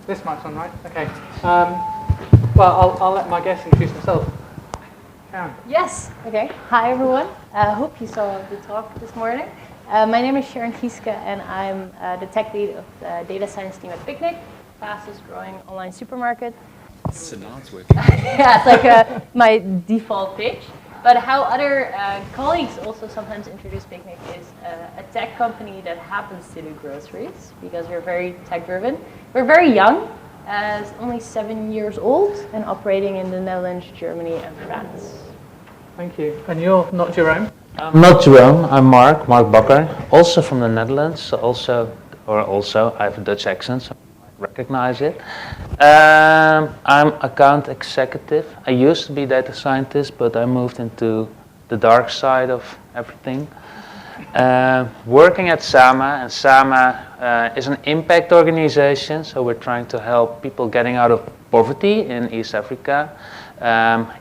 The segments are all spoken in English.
This mic's on, right? Okay. Well, I'll let my guests introduce themselves. Sharon. Yes. Okay. Hi, everyone. I hope you saw the talk this morning. My name is Sharon Gieske, and I'm the tech lead of the data science team at Picnic, fastest growing online supermarket. So now it's working. Yeah, it's like my default pitch. But how other colleagues also sometimes introduce Picnic is a tech company that happens to do groceries, because we're very tech-driven. We're very young, only 7 years old, and operating in the Netherlands, Germany, and France. Thank you. And you're not Jerome? I'm not Jerome, I'm Mark Bakker, also from the Netherlands. I have a Dutch accent, so you might recognize it. I'm account executive. I used to be data scientist, but I moved into the dark side of everything. Working at Sama, and Sama is an impact organization, so we're trying to help people getting out of poverty in East Africa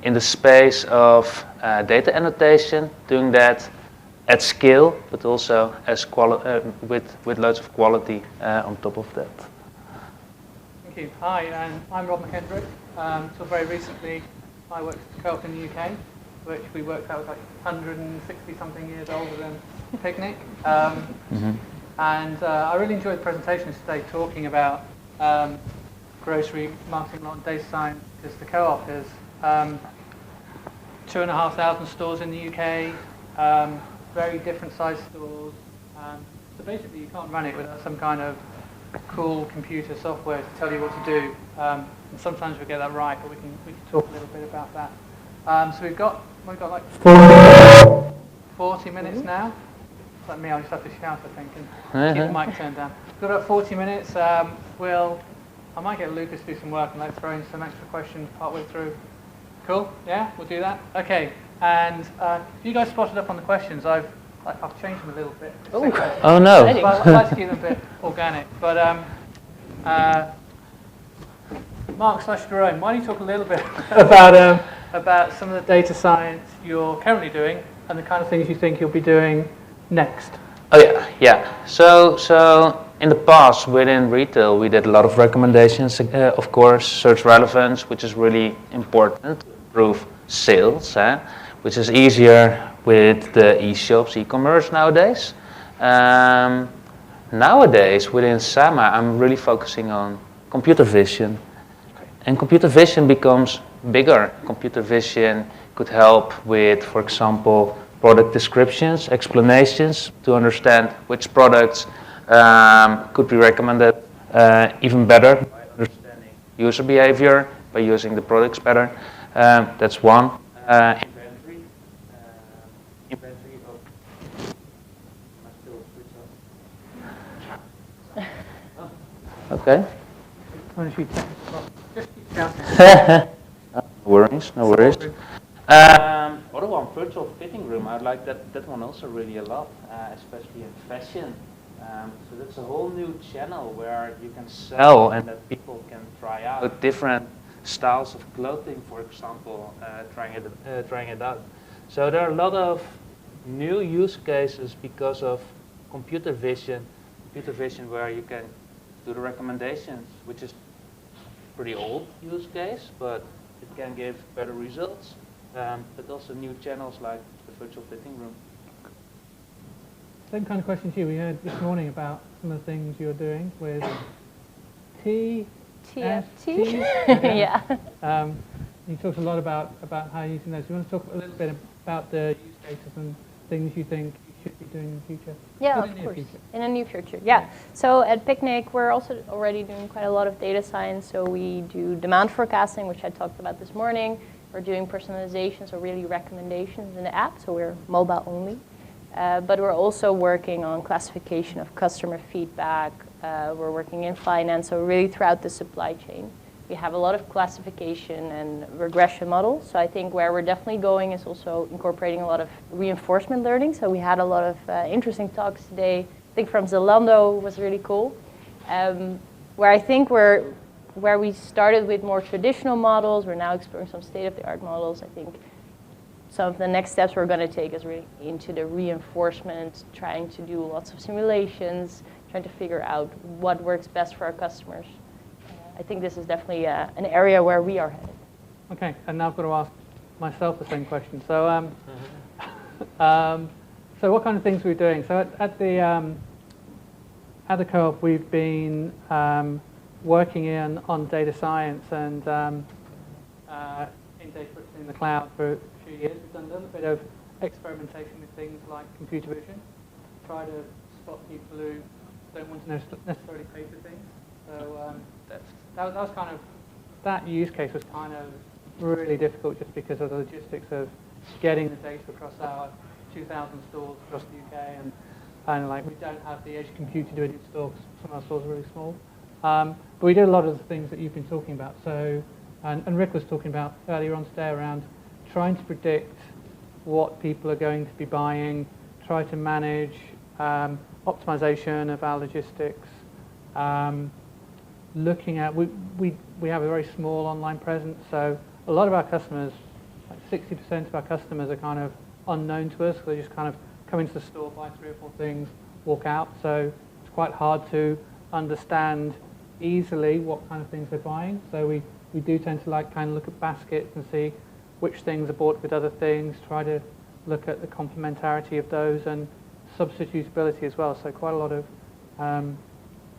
in the space of data annotation, doing that at scale, but also as with loads of quality on top of that. Thank you. Hi, and I'm McKendrick. Until very recently, I worked at Co-op in the UK, which we worked out was like 160 something years older than Picnic. And I really enjoyed the presentations today talking about grocery marketing, not data science, because the Co-op is 2,500 stores in the UK, very different size stores. So basically, you can't run it without some kind of cool computer software to tell you what to do. And sometimes we get that right, but we can talk a little bit about that. So we've got like 40 minutes now. It's like me, I just have to shout, I think, and keep the mic turned down. We've got about 40 minutes. I might get Lucas to do some work and let's throw in some extra questions partway through. Cool? Yeah, we'll do that. Okay. And if you guys spotted up on the questions, I've changed them a little bit. Oh no! But I'd like to keep them a bit organic. But Mark / Jerome, why don't you talk a little bit about some of the data science you're currently doing and the kind of things you think you'll be doing next? Oh yeah. So in the past, within retail, we did a lot of recommendations. Of course, search relevance, which is really important to improve sales, which is easier with the e-shops, e-commerce nowadays. Nowadays, within Sama, I'm really focusing on computer vision. And computer vision becomes bigger. Computer vision could help with, for example, product descriptions, explanations to understand which products could be recommended even better by understanding user behavior, by using the products better. That's one. Inventory of. Am I still switch off? Okay. Just keep shouting. No worries. Other one, virtual fitting room. I like that one also really a lot, especially in fashion. So that's a whole new channel where you can sell and that people can try out different styles of clothing, for example, trying it out. So there are a lot of new use cases because of computer vision where you can do the recommendations, which is pretty old use case, but it can give better results. But also new channels like the virtual fitting room. Same kind of question to you. We heard this morning about some of the things you're doing with TFT. Yeah. You talked a lot about how you're using those. You want to talk a little bit about the use cases and things you think you should be doing in the future? Yeah, of course. In the near future, yeah. So at Picnic, we're also already doing quite a lot of data science. So we do demand forecasting, which I talked about this morning. We're doing personalization, so really recommendations in the app. So we're mobile only. But we're also working on classification of customer feedback. We're working in finance, so really throughout the supply chain. We have a lot of classification and regression models. So I think where we're definitely going is also incorporating a lot of reinforcement learning. So we had a lot of interesting talks today. I think from Zalando was really cool. Where I think where we started with more traditional models, we're now exploring some state-of-the-art models. I think some of the next steps we're going to take is really into the reinforcement, trying to do lots of simulations, trying to figure out what works best for our customers. I think this is definitely an area where we are headed. Okay, and now I've got to ask myself the same question. So, so what kind of things are we doing? So at the co-op, we've been working on data science and in data in the cloud for a few years. We've done a little bit of experimentation with things like computer vision, try to spot people who don't want to necessarily pay for things. So that was kind of, that use case was kind of really difficult just because of the logistics of getting the data across our 2,000 stores across the UK, and kind of like we don't have the edge computer doing it in stores. Some of our stores are really small. But we did a lot of the things that you've been talking about. So, and Rick was talking about earlier on today around trying to predict what people are going to be buying, try to manage optimization of our logistics, looking at, we have a very small online presence, so a lot of our customers, like 60% of our customers are kind of unknown to us. They just kind of come into the store, buy 3 or 4 things, walk out. So it's quite hard to understand easily what kind of things they're buying. So we do tend to like kind of look at baskets and see which things are bought with other things, try to look at the complementarity of those and substitutability as well. So quite a lot of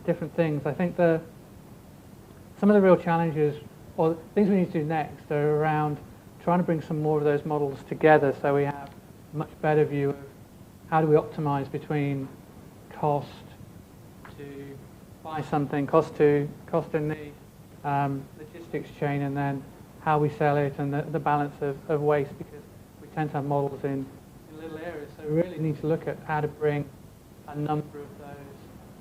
different things. I think some of the real challenges or things we need to do next are around trying to bring some more of those models together so we have a much better view of how do we optimize between cost to buy something, cost in the logistics chain, and then how we sell it, and the balance of waste, because we tend to have models in little areas. So we really need to look at how to bring a number of those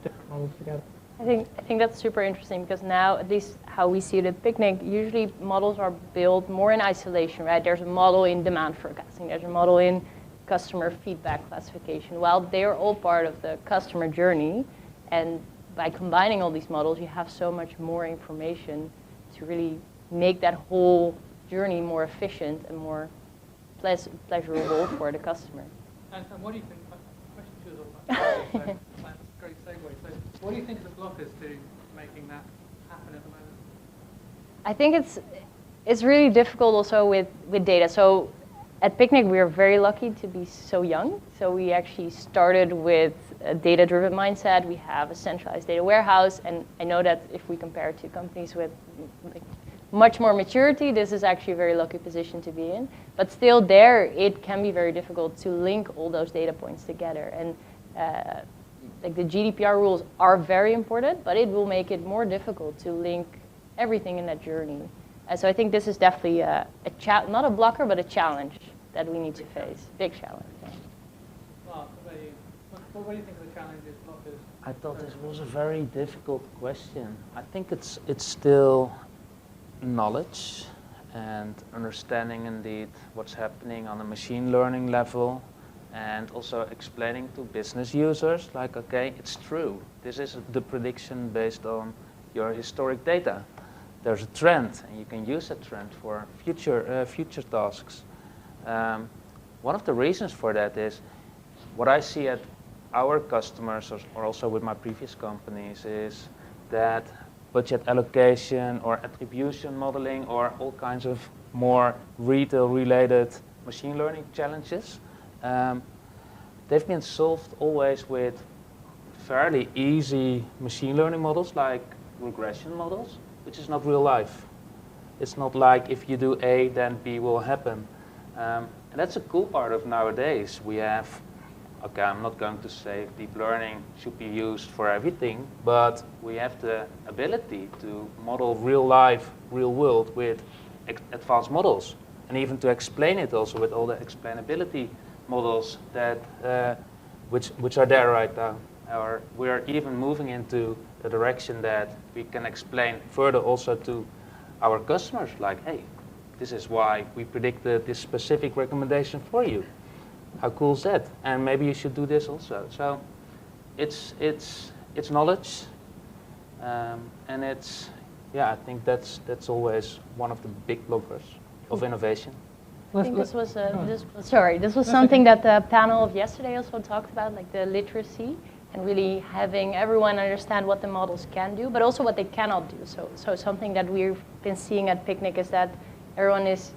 different models together. I think that's super interesting, because now, at least how we see it at Picnic, usually models are built more in isolation, right? There's a model in demand forecasting, there's a model in customer feedback classification. Well, they're all part of the customer journey, and by combining all these models, you have so much more information to really make that whole journey more efficient and more pleasurable for the customer. And what do you think? Question 2 is all about. So that's a great segue. So what do you think are the blockers to making that happen at the moment? I think it's really difficult also with data. So at Picnic, we are very lucky to be so young. So we actually started with a data-driven mindset. We have a centralized data warehouse, and I know that if we compare to companies with much more maturity, this is actually a very lucky position to be in. But still there, it can be very difficult to link all those data points together. And like the GDPR rules are very important, but it will make it more difficult to link everything in that journey. So I think this is definitely not a blocker, but a challenge that we need to face. Big challenge. Yeah. Well, what do you think of the challenges, blockers? I thought this was a very difficult question. I think it's still knowledge and understanding indeed what's happening on a machine learning level, and also explaining to business users like, okay, it's true. This is the prediction based on your historic data. There's a trend, and you can use that trend for future tasks. One of the reasons for that is what I see at our customers, or also with my previous companies, is that budget allocation or attribution modeling or all kinds of more retail-related machine learning challenges, they've been solved always with fairly easy machine learning models like regression models, which is not real life. It's not like if you do A, then B will happen. And that's a cool part of nowadays. We have, okay, I'm not going to say deep learning should be used for everything, but we have the ability to model real life, real world with advanced models, and even to explain it also with all the explainability models that which are there right now. Or we are even moving into the direction that we can explain further also to our customers, like, hey, this is why we predicted this specific recommendation for you. How cool is that? And maybe you should do this also. So it's knowledge, and I think that's always one of the big blockers of innovation. I think this was something that the panel of yesterday also talked about, like the literacy. and really having everyone understand what the models can do, but also what they cannot do. So something that we've been seeing at Picnic is that everyone is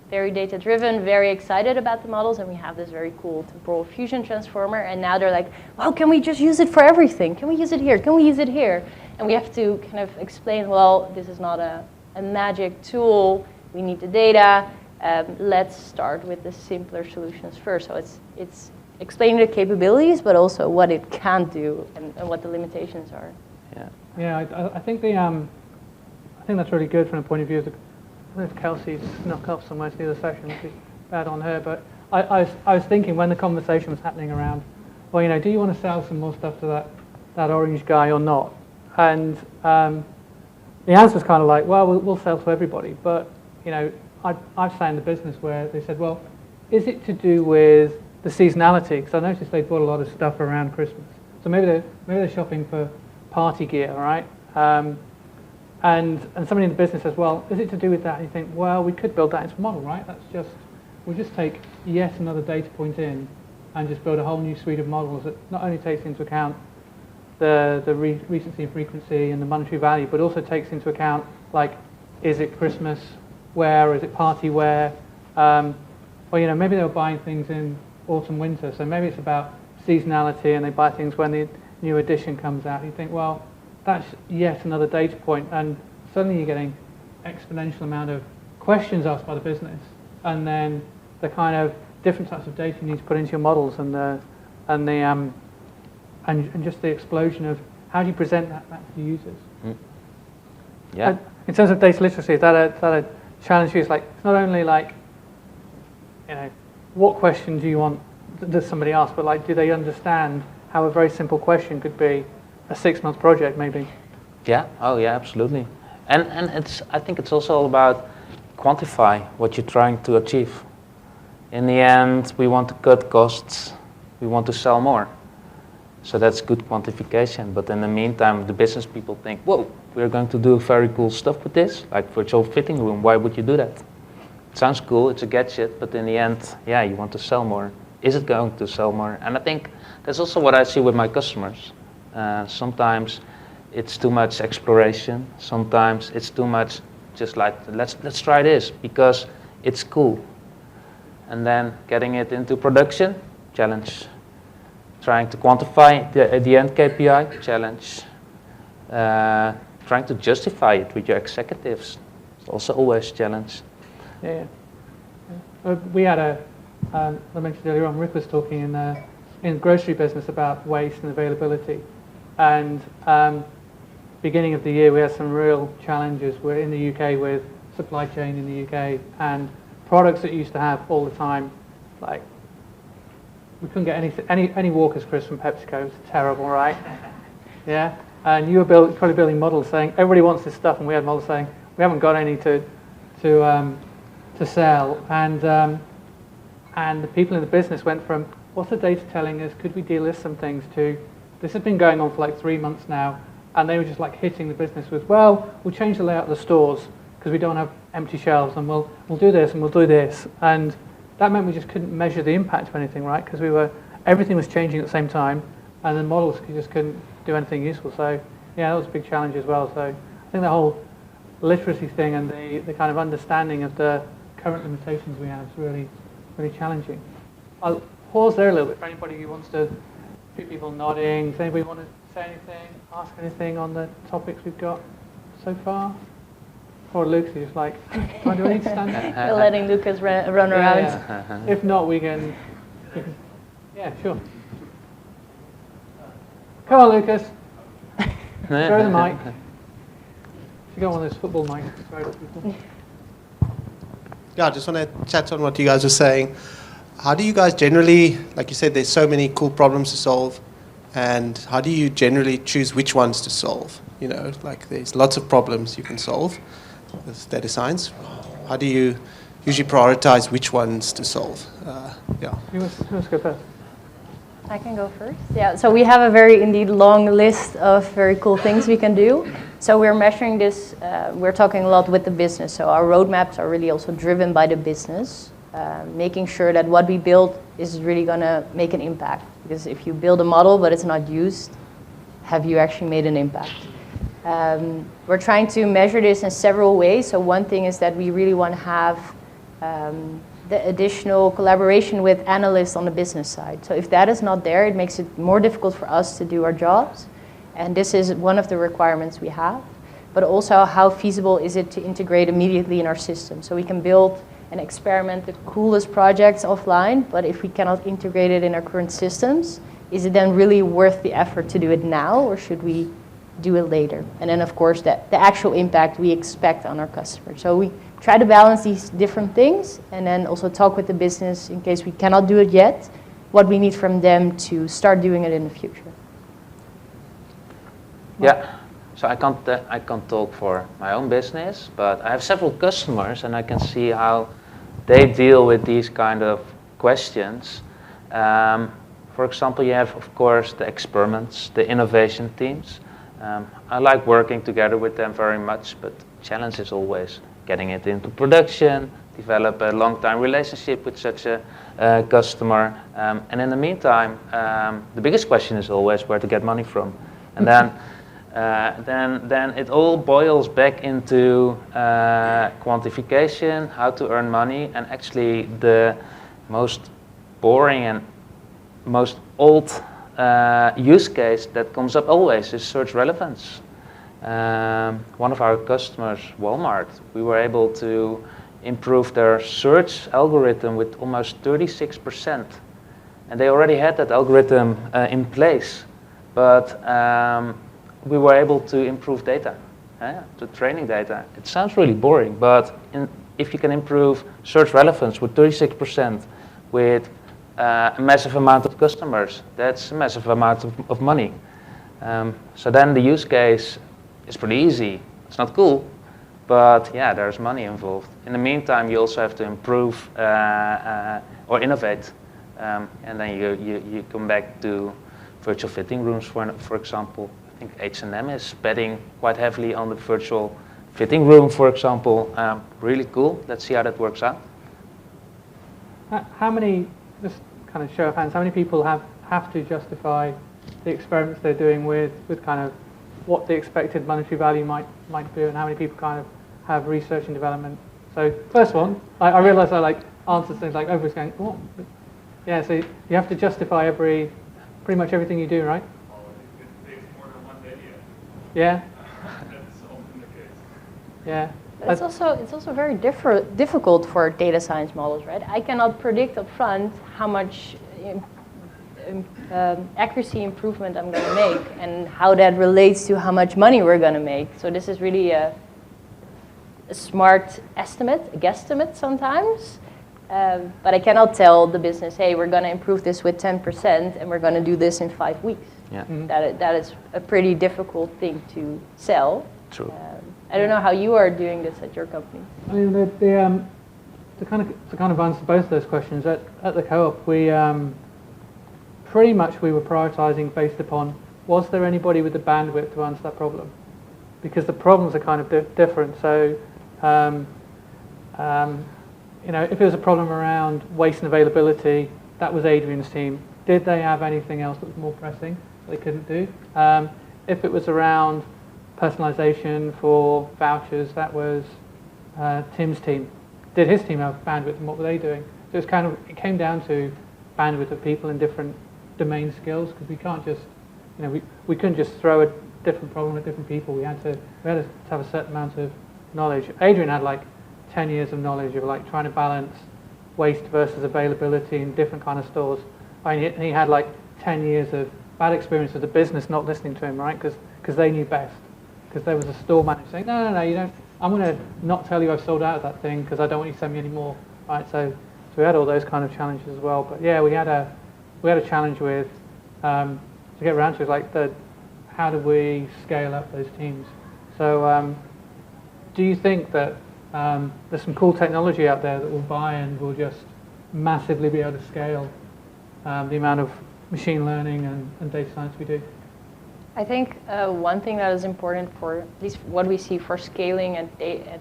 very data-driven, very excited about the models, and we have this very cool temporal fusion transformer, and now they're like, well, can we just use it for everything? Can we use it here? Can we use it here? And we have to kind of explain, well, this is not a magic tool. We need the data. Let's start with the simpler solutions first. So it's explaining the capabilities, but also what it can't do and what the limitations are. Yeah, I think that's really good from the point of view of if Kelsey's snuck off somewhere to the other session, it'd be bad on her. But I was thinking when the conversation was happening around, well, you know, do you want to sell some more stuff to that orange guy or not? And the answer was kind of like, well, we'll sell to everybody. But you know, I've sat in the business where they said, well, is it to do with the seasonality? Because I noticed they bought a lot of stuff around Christmas. So maybe they're shopping for party gear, right? And somebody in the business says, well, is it to do with that? And you think, well, we could build that into a model, right? We'll just take yet another data point in and just build a whole new suite of models that not only takes into account the recency and frequency and the monetary value, but also takes into account, like, is it Christmas wear, or is it party wear? Or, you know, maybe they were buying things in autumn, winter, so maybe it's about seasonality and they buy things when the new edition comes out. You think, well, that's yet another data point, and suddenly you're getting exponential amount of questions asked by the business, and then the kind of different types of data you need to put into your models, and just the explosion of how do you present that back to users. Yeah. In terms of data literacy, is that a challenge for you? It's like, it's not only like, you know, what question do you want, does somebody ask, but like, do they understand how a very simple question could be a 6-month project, maybe? Yeah. Oh, yeah. Absolutely. And I think it's also all about quantify what you're trying to achieve. In the end, we want to cut costs. We want to sell more. So that's good quantification. But in the meantime, the business people think, whoa, we're going to do very cool stuff with this, like virtual fitting room. Why would you do that? It sounds cool. It's a gadget. But in the end, yeah, you want to sell more. Is it going to sell more? And I think that's also what I see with my customers. Sometimes it's too much exploration. Sometimes it's too much just like, let's try this because it's cool. And then getting it into production, challenge. Trying to quantify the end KPI, challenge. Trying to justify it with your executives, it's also always a challenge. Yeah. We had I mentioned earlier on, Rick was talking in the grocery business about waste and availability. And beginning of the year, we had some real challenges. We're in the UK with supply chain in the UK, and products that you used to have all the time, like we couldn't get any Walker's Crisp from PepsiCo. It's terrible, right? Yeah. And you were probably building models saying everybody wants this stuff, and we had models saying we haven't got any to sell. And the people in the business went from what's the data telling us? Could we delist some things to this has been going on for like 3 months now, and they were just like hitting the business with, well, we'll change the layout of the stores because we don't have empty shelves, and we'll do this and we'll do this, and that meant we just couldn't measure the impact of anything, right? Because everything was changing at the same time, and the models just couldn't do anything useful. So yeah, that was a big challenge as well. So I think the whole literacy thing and the kind of understanding of the current limitations we have is really, really challenging. I'll pause there a little bit for anybody who wants to. A few people nodding. Does anybody want to say anything, ask anything on the topics we've got so far? Or Lucas is just like, do I need to stand there? We're letting Lucas run around. Yeah. If not, we can. Yeah, sure. Come on, Lucas. Throw the mic. You got one of those football mics to throw at people. Yeah, I just want to chat on what you guys were saying. How do you guys generally, like you said, there's so many cool problems to solve, and how do you generally choose which ones to solve? You know, like there's lots of problems you can solve with data science. How do you usually prioritize which ones to solve? Yeah. Who wants to go first? I can go first. Yeah, so we have a very indeed long list of very cool things we can do. So we're measuring this, we're talking a lot with the business. So our roadmaps are really also driven by the business. making sure that what we build is really going to make an impact. Because if you build a model but it's not used, have you actually made an impact? We're trying to measure this in several ways. So one thing is that we really want to have the additional collaboration with analysts on the business side. So if that is not there, it makes it more difficult for us to do our jobs. And this is one of the requirements we have. But also, how feasible is it to integrate immediately in our system? So we can build and experiment the coolest projects offline, but if we cannot integrate it in our current systems, is it then really worth the effort to do it now, or should we do it later? And then, of course, the actual impact we expect on our customers. So we try to balance these different things, and then also talk with the business in case we cannot do it yet, what we need from them to start doing it in the future. Yeah. So I can't talk for my own business, but I have several customers, and I can see how they deal with these kind of questions. For example, you have, of course, the experiments, the innovation teams. I like working together with them very much, but the challenge is always getting it into production, develop a long-time relationship with such a customer. And in the meantime, the biggest question is always where to get money from. And then it all boils back into quantification, how to earn money, and actually the most boring and most old use case that comes up always is search relevance. One of our customers, Walmart, we were able to improve their search algorithm with almost 36%. And they already had that algorithm in place, but we were able to improve data, the training data. It sounds really boring, but if you can improve search relevance with 36% with a massive amount of customers, that's a massive amount of money. So then the use case is pretty easy. It's not cool, but yeah, there's money involved. In the meantime, you also have to improve or innovate, and then you come back to virtual fitting rooms, for example. I think H&M is betting quite heavily on the virtual fitting room, for example. Really cool. Let's see how that works out. How many, just kind of show of hands, how many people have to justify the experiments they're doing with kind of what the expected monetary value might be, and how many people kind of have research and development? So first one, I realize I like answer things like everybody's going, what? Yeah, so you have to justify pretty much everything you do, right? Yeah. That's often the case. Yeah. It's also very difficult for data science models, right? I cannot predict upfront how much accuracy improvement I'm going to make and how that relates to how much money we're going to make. So this is really a smart estimate, a guesstimate sometimes. But I cannot tell the business, hey, we're going to improve this with 10% and we're going to do this in 5 weeks. Yeah. Mm-hmm. That is a pretty difficult thing to sell. True. I don't know how you are doing this at your company. I mean, to kind of answer both of those questions, at the co-op, we pretty much we were prioritizing based upon, was there anybody with the bandwidth to answer that problem? Because the problems are kind of different. So, you know, if it was a problem around waste and availability, that was Adrian's team. Did they have anything else that was more pressing that they couldn't do? If it was around personalization for vouchers, that was Tim's team. Did his team have bandwidth, and what were they doing? So it came down to bandwidth of people in different domain skills, because we can't just, you know, we couldn't just throw a different problem at different people. We had to have a certain amount of knowledge. Adrian had like 10 years of knowledge of like trying to balance waste versus availability in different kind of stores. I mean, he had like 10 years of bad experience with the business not listening to him, right? Because they knew best. Because there was a store manager saying, no, you don't. I'm going to not tell you I've sold out of that thing because I don't want you to send me any more, right? So we had all those kind of challenges as well. But yeah, we had a challenge with to get around to like how do we scale up those teams? So do you think that there's some cool technology out there that will buy and will just massively be able to scale the amount of machine learning and data science we do? I think one thing that is important for at least what we see for scaling at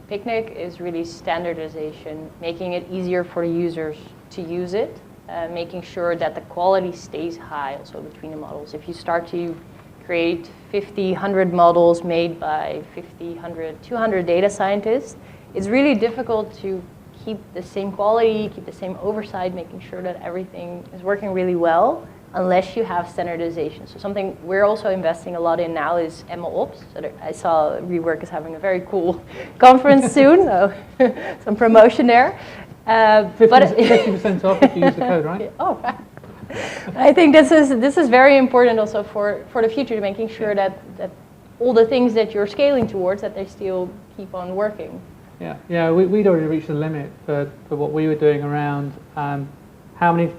Picnic is really standardization, making it easier for the users to use it, making sure that the quality stays high also between the models. If you start to create 50, 100 models made by 50, 100, 200 data scientists, it's really difficult to keep the same quality, keep the same oversight, making sure that everything is working really well, unless you have standardization. So something we're also investing a lot in now is MLOps. So I saw Rework is having a very cool conference soon, so some promotion there. 50% off if you use the code, right? Oh, I think this is very important also for the future, making sure that all the things that you're scaling towards, that they still keep on working. Yeah. We'd already reached the limit for what we were doing around how many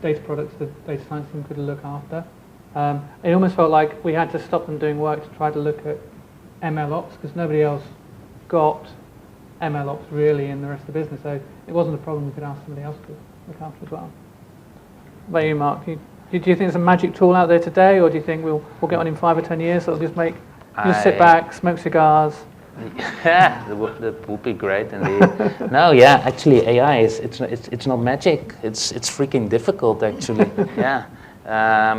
data products the data science team could look after. It almost felt like we had to stop them doing work to try to look at MLOps because nobody else got MLOps really in the rest of the business. So it wasn't a problem we could ask somebody else to look after as well. What about you, Mark? Do you think there's a magic tool out there today, or do you think we'll get on in 5 or 10 years that'll just make you just sit back, smoke cigars? Yeah, that would be great indeed. No, yeah, actually AI it's not magic. It's freaking difficult actually. Yeah,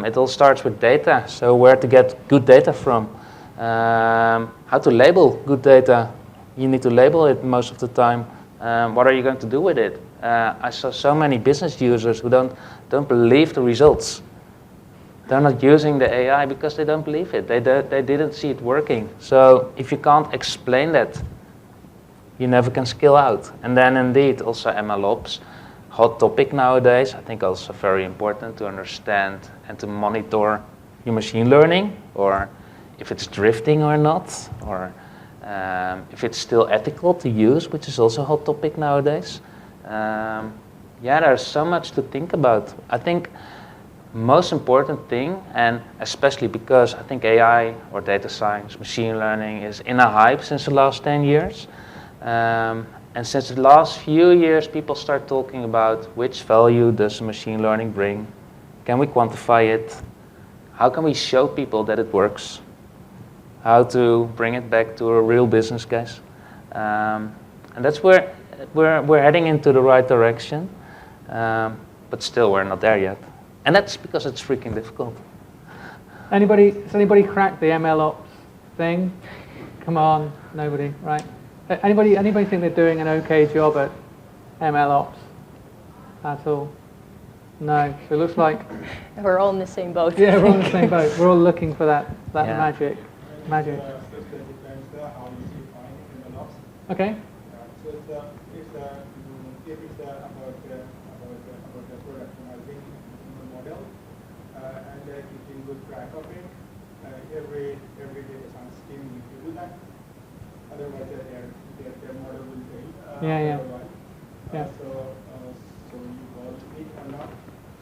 it all starts with data. So where to get good data from? How to label good data? You need to label it most of the time. What are you going to do with it? I saw so many business users who don't believe the results. They're not using the AI because they don't believe it. They didn't see it working. So if you can't explain that, you never can scale out. And then indeed also MLOps, hot topic nowadays. I think also very important to understand and to monitor your machine learning, or if it's drifting or not, or if it's still ethical to use, which is also a hot topic nowadays. Yeah, there's so much to think about. I think most important thing, and especially because I think AI or data science, machine learning is in a hype since the last 10 years. And since the last few years, people start talking about which value does machine learning bring? Can we quantify it? How can we show people that it works? How to bring it back to a real business case? And that's where we're heading into the right direction. But still, we're not there yet. And that's because it's freaking difficult. Has anybody cracked the MLOps thing? Come on, nobody, right? Anybody think they're doing an okay job at MLOps at all? No. So it looks like we're all in the same boat. Yeah, we're all in the same boat. We're all looking for that Yeah. magic. Okay. So if it's about the productionizing the model and keeping good track of it, every data science team needs to do that. Otherwise, their model will fail. Yeah. So you all need or not.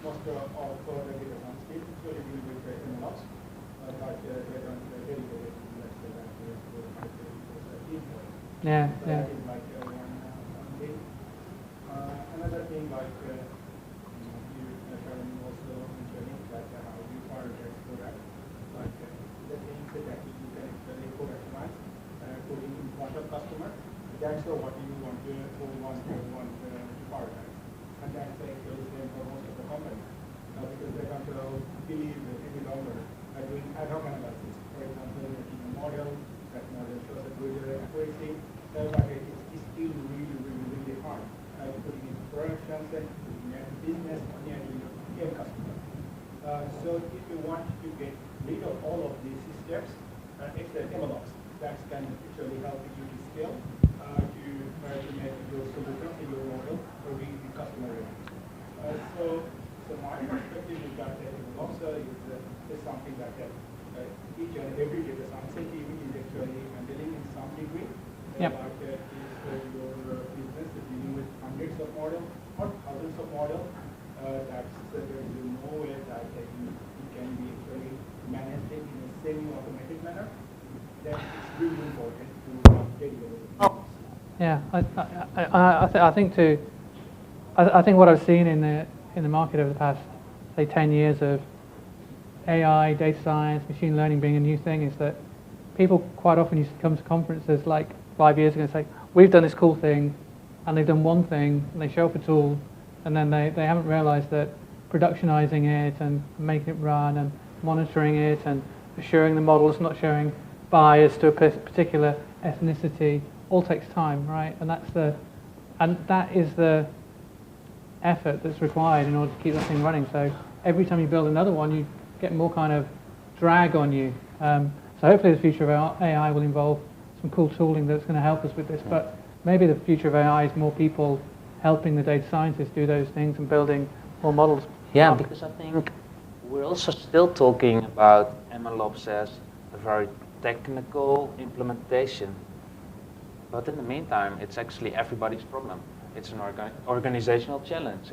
Most of the data science team usually deal with MLOps, but they don't dedicate it. Let's say that team. Yeah. That is like one thing. Another thing, like you, Sharon, also mentioning that how you prioritize product, like the things that you can actually productionize, putting in front of customer. That's what you want to prioritize, and that's actually same for most of the companies because they don't believe any longer doing ad hoc analysis. For example, making a model, that model shows a good accuracy. But it's still really hard. Putting in production, putting in business, and in customer. So if you want to get rid of all of these steps, it's the MLOps that can actually help you to scale to make your solution in your model for the customer. So my perspective is that MLOps is something that each and every data science team is actually handling in some degree. Yep. Like if your business is dealing with hundreds of models or thousands of models, there is no way that you can be actually managed in a semi-automatic manner. Then it's really important to deliver it. Yeah. I think what I've seen in the market over the past, say, 10 years of AI, data science, machine learning being a new thing is that people quite often used to come to conferences like 5 years ago and say, we've done this cool thing, and they've done one thing, and they show off a tool, and then they haven't realized that productionizing it and making it run and monitoring it and assuring the model is not showing bias to a particular ethnicity all takes time, right? And that is the effort that's required in order to keep that thing running. So every time you build another one, you get more kind of drag on you. So hopefully the future of AI will involve some cool tooling that's going to help us with this. But maybe the future of AI is more people helping the data scientists do those things and building more models. Yeah, because I think we're also still talking about MLOps as a very technical implementation. But in the meantime, it's actually everybody's problem. It's an organizational challenge.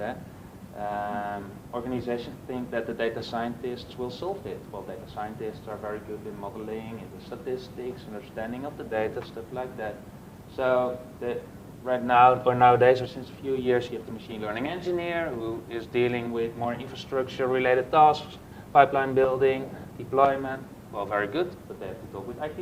Organizations think that the data scientists will solve it. Well, data scientists are very good in modeling, in the statistics, understanding of the data, stuff like that. So right now, or nowadays, or since a few years, you have the machine learning engineer who is dealing with more infrastructure-related tasks, pipeline building, deployment. Well, very good, but they have to talk with IT.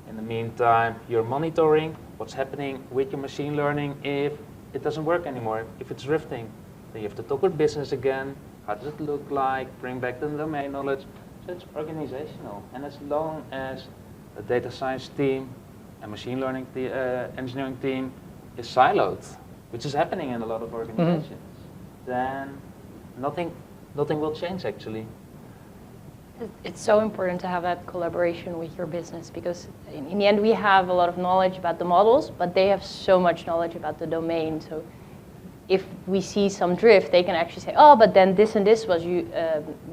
In the meantime, you're monitoring what's happening with your machine learning if it doesn't work anymore, if it's drifting. Then you have to talk with business again. How does it look like? Bring back the domain knowledge. So it's organizational. And as long as the data science team and machine learning engineering team is siloed, which is happening in a lot of organizations, then nothing will change actually. It's so important to have that collaboration with your business because in the end we have a lot of knowledge about the models, but they have so much knowledge about the domain. So if we see some drift, they can actually say, oh, but then this and this was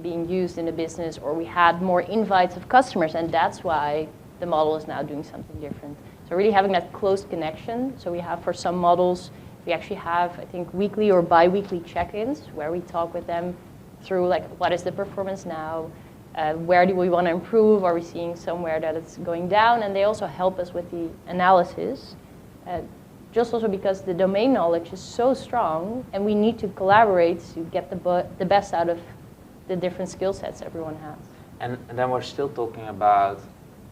being used in the business, or we had more invites of customers, and that's why the model is now doing something different. So really having that close connection. So we have for some models, we actually have, I think, weekly or bi-weekly check-ins where we talk with them through like, what is the performance now? Where do we want to improve? Are we seeing somewhere that it's going down? And they also help us with the analysis, just also because the domain knowledge is so strong, and we need to collaborate to get the best out of the different skill sets everyone has. And then we're still talking about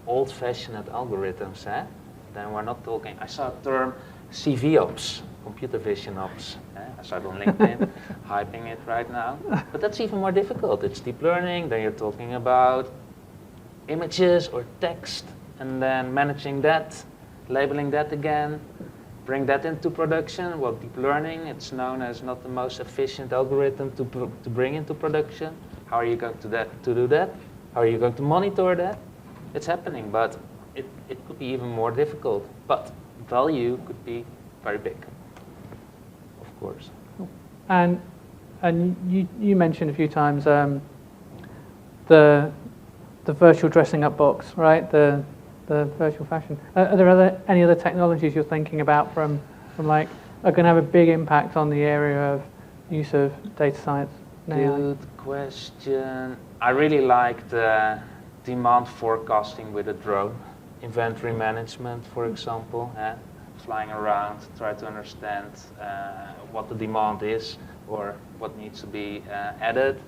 old-fashioned algorithms, eh? Then we're not talking, I saw a term, CV ops, computer vision ops. I saw it on LinkedIn, hyping it right now. But that's even more difficult. It's deep learning, then you're talking about images or text, and then managing that, labeling that again, bring that into production. Well, deep learning, it's known as not the most efficient algorithm to bring into production. How are you going to do that? How are you going to monitor that? It's happening, but it could be even more difficult. But value could be very big, of course. And you mentioned a few times the virtual dressing up box, right? The virtual fashion. Are there any other technologies you're thinking about from like are going to have a big impact on the area of use of data science now? Good question. I really like the demand forecasting with a drone, inventory management, for example. Flying around, try to understand what the demand is or what needs to be added.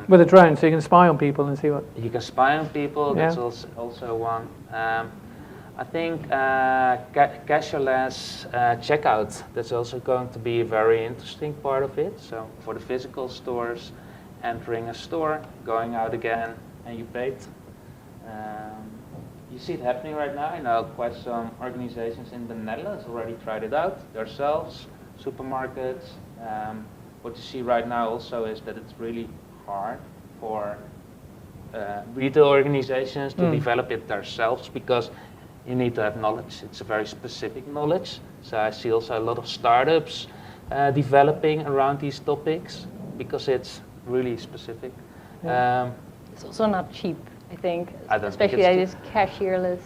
With a drone, so you can spy on people and see what... You can spy on people, yeah. That's also one. I think cashless checkout, that's also going to be a very interesting part of it. So for the physical stores, entering a store, going out again, and you paid. You see it happening right now. I know quite some organizations in the Netherlands already tried it out themselves, supermarkets. What you see right now also is that it's really hard for retail organizations to develop it themselves because you need to have knowledge. It's a very specific knowledge. So I see also a lot of startups developing around these topics because it's really specific. It's also not cheap. I think, especially these cashierless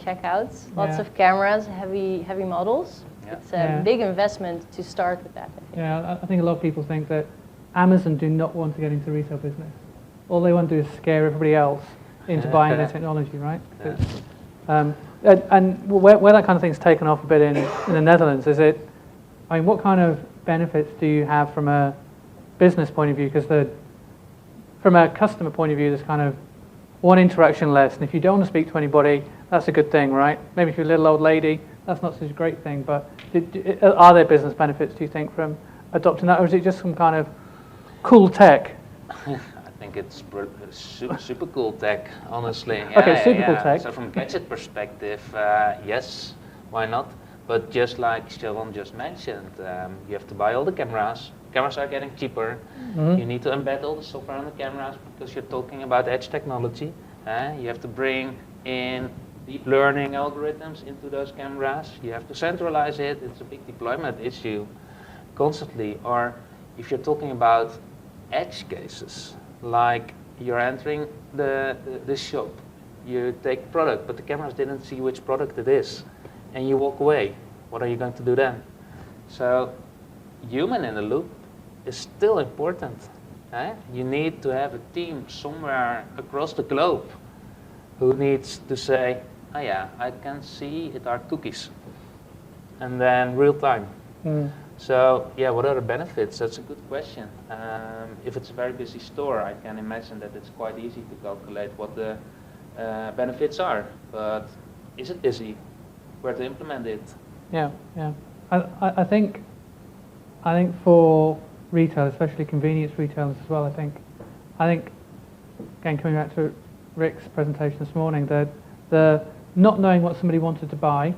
checkouts, lots of cameras, heavy models. Yeah. It's a big investment to start with that. I think a lot of people think that Amazon do not want to get into retail business. All they want to do is scare everybody else into buying their technology, right? And where that kind of thing's taken off a bit in the Netherlands, is it? I mean, what kind of benefits do you have from a business point of view? Because from a customer point of view, there's kind of one interaction less. And if you don't want to speak to anybody, that's a good thing, right? Maybe if you're a little old lady, that's not such a great thing. But are there business benefits, do you think, from adopting that? Or is it just some kind of cool tech? I think it's super cool tech, honestly. Okay, super cool tech. So from gadget perspective, yes, why not? But just like Sharon just mentioned, you have to buy all the cameras. Cameras are getting cheaper. Mm-hmm. You need to embed all the software on the cameras because you're talking about edge technology. You have to bring in deep learning algorithms into those cameras. You have to centralize it. It's a big deployment issue constantly. Or if you're talking about edge cases, like you're entering the shop, you take product, but the cameras didn't see which product it is, and you walk away. What are you going to do then? So human in the loop is still important. You need to have a team somewhere across the globe who needs to say, oh yeah, I can see it are cookies. And then real time. Mm. So yeah, what are the benefits? That's a good question. If it's a very busy store, I can imagine that it's quite easy to calculate what the benefits are. But is it busy? Where to implement it? Yeah. I think for retail, especially convenience retailers as well, I think again coming back to Rick's presentation this morning, the not knowing what somebody wanted to buy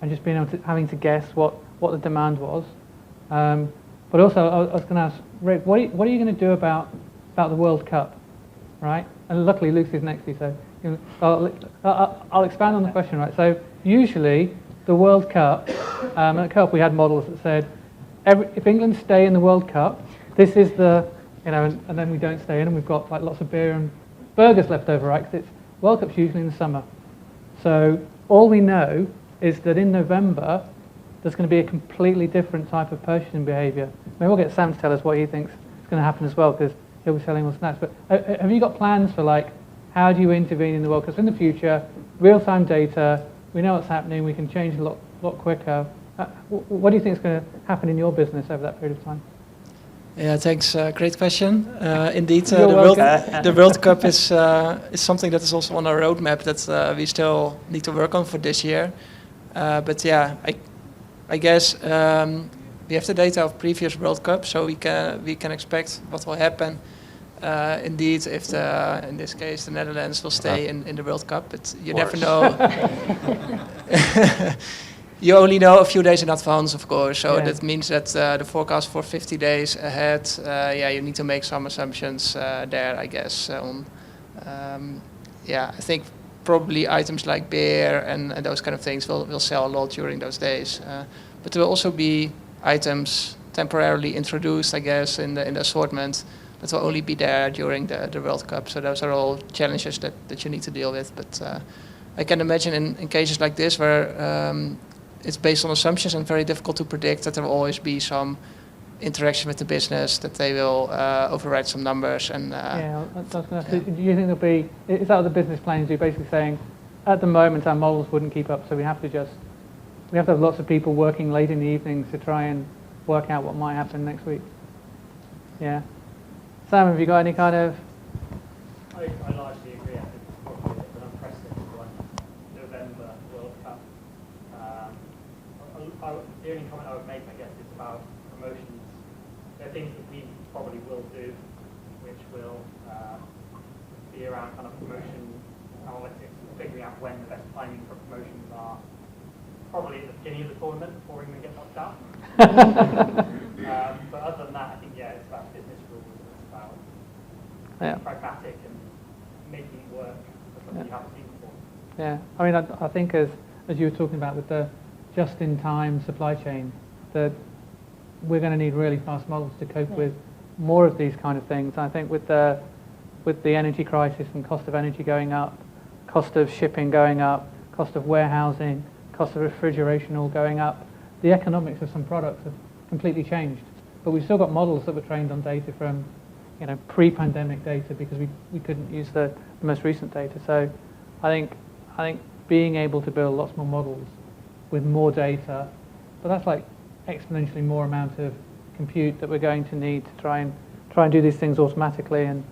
and just being able to having to guess what the demand was. But also I was going to ask Rick, what are you going to do about the World Cup, right? And luckily Lucy's next to you, so I'll expand on the question, right? So usually the World Cup, at Cup we had models that said if England stay in the World Cup, this is the, and then we don't stay in and we've got like lots of beer and burgers left over, right? Because World Cup's usually in the summer. So all we know is that in November there's going to be a completely different type of purchasing behaviour. Maybe we'll get Sam to tell us what he thinks is going to happen as well, because he'll be selling all snacks. But have you got plans for like how do you intervene in the World Cup? In the future, real-time data, we know what's happening, we can change a lot quicker. What do you think is going to happen in your business over that period of time? Yeah, thanks. Great question. Indeed, the World Cup is something that is also on our roadmap that we still need to work on for this year. But yeah, I guess we have the data of previous World Cup, so we can expect what will happen. Indeed, if in this case the Netherlands will stay in the World Cup, but you never know. You only know a few days in advance, of course, so that means that the forecast for 50 days ahead, you need to make some assumptions there, I guess. I think probably items like beer and those kind of things will sell a lot during those days. But there will also be items temporarily introduced, I guess, in the assortment that will only be there during the World Cup. So those are all challenges that you need to deal with. But I can imagine in cases like this where it's based on assumptions and very difficult to predict, that there will always be some interaction with the business, that they will override some numbers. And do you think there'll be, is that what the business plans do, basically saying at the moment our models wouldn't keep up, so we have to have lots of people working late in the evenings to try and work out what might happen next week? Yeah. Sam, have you got any kind of... I largely agree. I think it's probably an unprecedented one. November World Cup. The only comment I would make, I guess, is about promotions. There are things that we probably will do, which will be around kind of promotion analytics and figuring out when the best timing for promotions are. Probably at the beginning of the tournament before England get knocked out. But other than that, I think it's about business rules and it's about being pragmatic and making it work for something you haven't seen before. Yeah, I mean, I think as you were talking about with the just-in-time supply chain, that we're going to need really fast models to cope with more of these kind of things. I think with the energy crisis and cost of energy going up, cost of shipping going up, cost of warehousing, cost of refrigeration all going up, the economics of some products have completely changed. But we've still got models that were trained on data from pre-pandemic data because we couldn't use the most recent data. So I think being able to build lots more models with more data, but that's like exponentially more amount of compute that we're going to need to try and do these things automatically and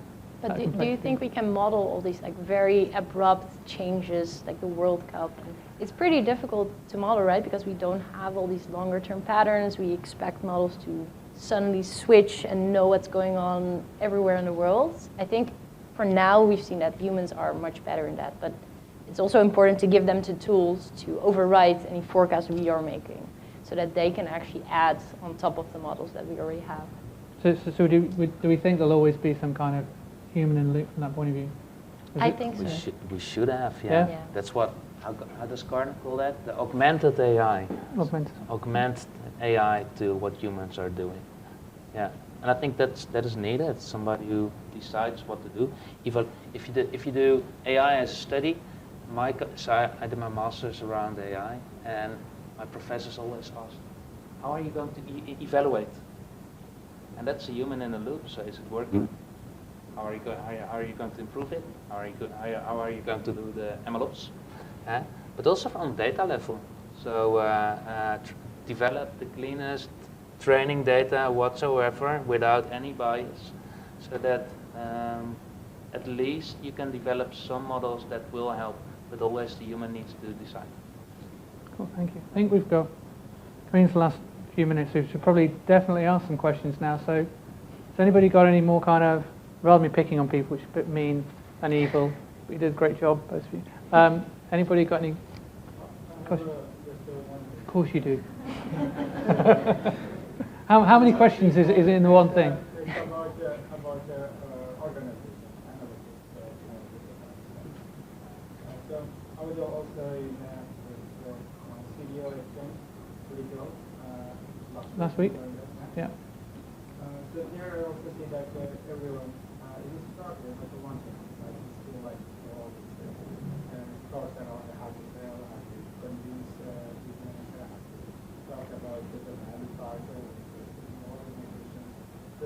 But do you think we can model all these like very abrupt changes, like the World Cup? And it's pretty difficult to model, right? Because we don't have all these longer term patterns. We expect models to suddenly switch and know what's going on everywhere in the world. I think for now we've seen that humans are much better in that, but it's also important to give them the tools to overwrite any forecast we are making so that they can actually add on top of the models that we already have. So do we think there'll always be some kind of human in the loop from that point of view? I think so. We should have, Yeah? Yeah. That's what, how does Gardner call that? The augmented AI. Augment AI to what humans are doing. Yeah, and I think that is needed. Somebody who decides what to do. If you do AI as a study, so I did my master's around AI, and my professors always ask, how are you going to evaluate? And that's a human in the loop. So is it working? How are you going to improve it? How are you going to do the MLOps? But also on data level. So develop the cleanest training data whatsoever without any bias, so that at least you can develop some models that will help, but always the human needs to decide. Cool, thank you. I think we've got, coming into the last few minutes, we should probably definitely ask some questions now. So has anybody got any more kind of, rather than me picking on people, which is a bit mean and evil, but you did a great job, both of you. Anybody got any questions? Of course you do. How many questions is in the one thing? It's about organization, analytics, so I was also in CDO exchange, Last week? Yeah. So here I also see that everyone is struggling with the one thing. Like it's still like all these talks around how to sell, how to convince business, how to talk about the value part of organization.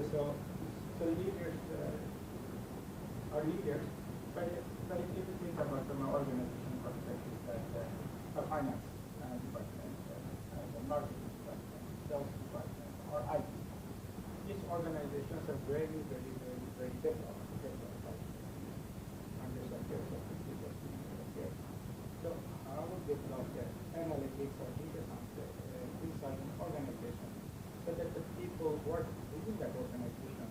So leaders are leaders, but if you think about from an organization perspective, that a finance department, the marketing department, sales department, or IT, these organizations are very, very, very, very different. So how would develop analytics or data science inside an organization so that the people work within that organization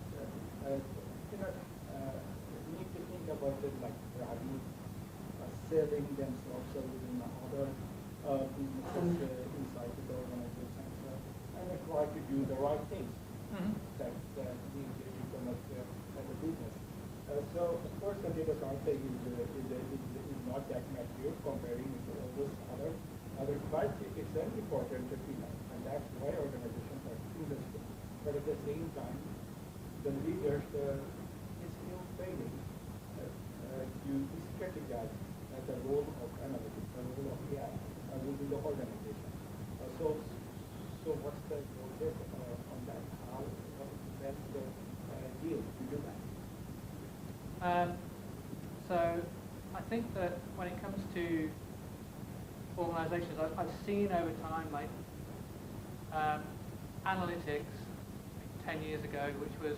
need to think about it like rather selling themselves or within other businesses inside the organization and try to do the right things that need to become a business. So of course the data science is not that mature comparing with all those other but it's very important to see that, and that's why organizations are industry. But at the same time, the leaders is still failing to strategize the role of analytics, the role of AI within the organization. So what's the process on that? How best deal to do that? So I think that when it comes to organizations, I've seen over time, like analytics 10 years ago, which was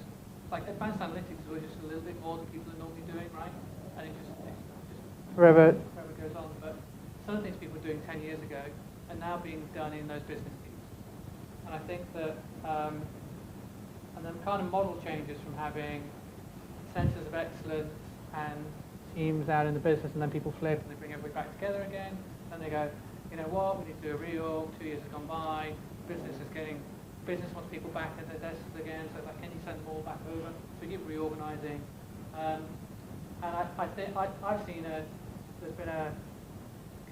like advanced analytics was just a little bit more than people are normally doing, right? And it just forever goes on. But some of the things people were doing 10 years ago are now being done in those business teams. And I think that, and then kind of model changes from having centers of excellence and teams out in the business, and then people flip and they bring everybody back together again, and they go, you know what, we need to do a reorg, 2 years have gone by, business wants people back at their desks again, so it's like, can you send them all back over? So you keep reorganizing. And I think I've seen there's been a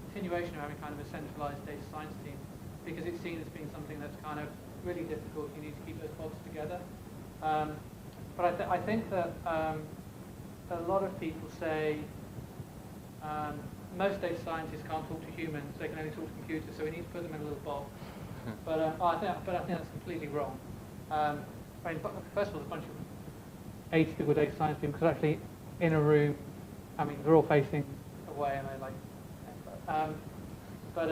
continuation of having kind of a centralized data science team, because it's seen as being something that's kind of really difficult. You need to keep those pods together. But I think that a lot of people say most data scientists can't talk to humans; they can only talk to computers. So we need to put them in a little box. But I think that's completely wrong. I mean, first of all, there's a bunch of 80 people data science people, because actually in a room, I mean, they're all facing away, and they're like. But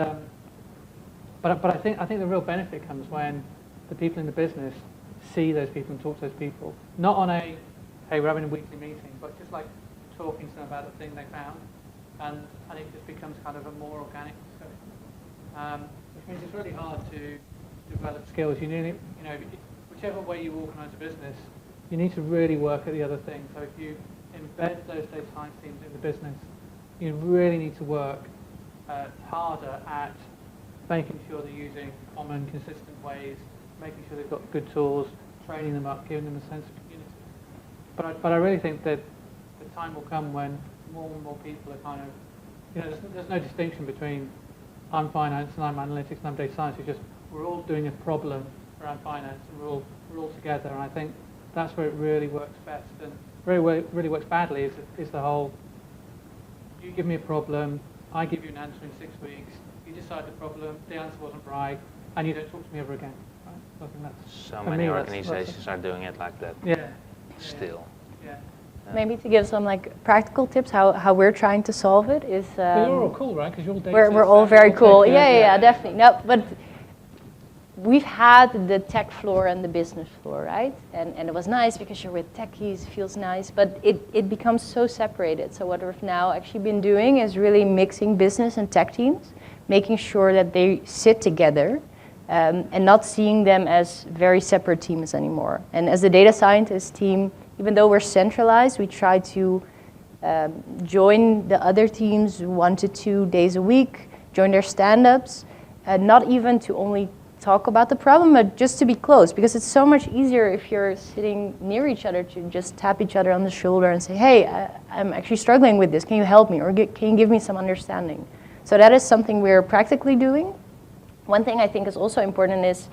I think the real benefit comes when the people in the business see those people and talk to those people, not on a hey, we're having a weekly meeting, but just like talking to them about the thing they found, and it just becomes kind of a more organic discussion. Which means it's really hard to develop skills. You need, whichever way you organise a business, you need to really work at the other things. So if you embed those data science teams in the business, you really need to work harder at making sure they're using common, consistent ways, making sure they've got good tools, training them up, giving them a sense of community. But I really think that the time will come when more and more people are kind of, there's no distinction between I'm finance and I'm analytics and I'm data science. It's just we're all doing a problem around finance and we're all together. And I think that's where it really works best. And where it really works badly is the whole, you give me a problem, I give you an answer in 6 weeks, you decide the problem, the answer wasn't right, and you don't talk to me ever again. Right? So I think that's, so many organizations are doing it like that. Yeah. Still. Yeah. Maybe to give some like practical tips how we're trying to solve it is. But you're all cool, right? Because you're all data we're all very cool. Yeah, definitely. No, but we've had the tech floor and the business floor, right? And it was nice because you're with techies, feels nice, but it becomes so separated. So what we've now actually been doing is really mixing business and tech teams, making sure that they sit together and not seeing them as very separate teams anymore. And as a data scientist team, even though we're centralized, we try to join the other teams 1 to 2 days a week, join their stand-ups, not even to only talk about the problem, but just to be close, because it's so much easier if you're sitting near each other to just tap each other on the shoulder and say, hey, I'm actually struggling with this, can you help me, or can you give me some understanding? So that is something we're practically doing. One thing I think is also important is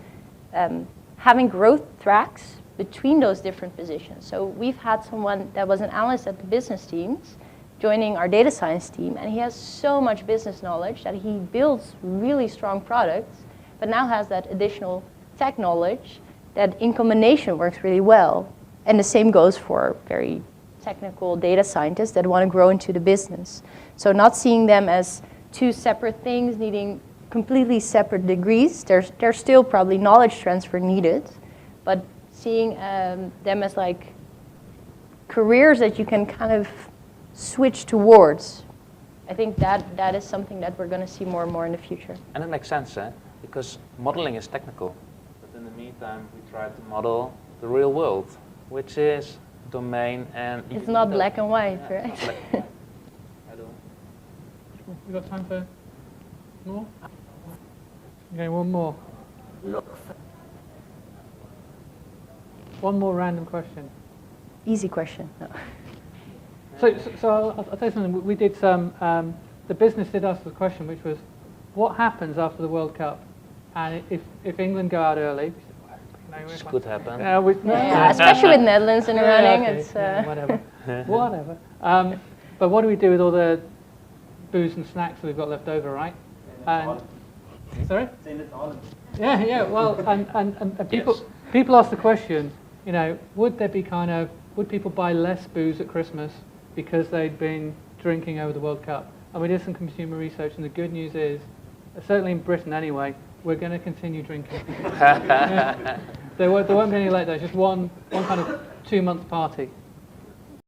having growth tracks between those different positions. So we've had someone that was an analyst at the business teams joining our data science team, and he has so much business knowledge that he builds really strong products, but now has that additional tech knowledge that in combination works really well. And the same goes for very technical data scientists that want to grow into the business. So not seeing them as two separate things needing completely separate degrees. There's still probably knowledge transfer needed, but seeing them as like careers that you can kind of switch towards. I think that is something that we're going to see more and more in the future. And it makes sense, because modeling is technical. But in the meantime, we try to model the real world, which is domain and... It's not black and white, right? I don't. We got time for more? Okay, one more. One more random question. Easy question. No. So I'll tell you something. We did some. The business did ask the question, which was, what happens after the World Cup? And if England go out early, This could happen. Yeah, especially with Netherlands in the running. Okay, It's whatever. Whatever. But what do we do with all the booze and snacks that we've got left over, right? And, sorry? Yeah. Well, and people ask the question, would people buy less booze at Christmas because they'd been drinking over the World Cup? And we did some consumer research, and the good news is, certainly in Britain anyway, we're going to continue drinking. There won't be any late days, just one kind of 2-month party.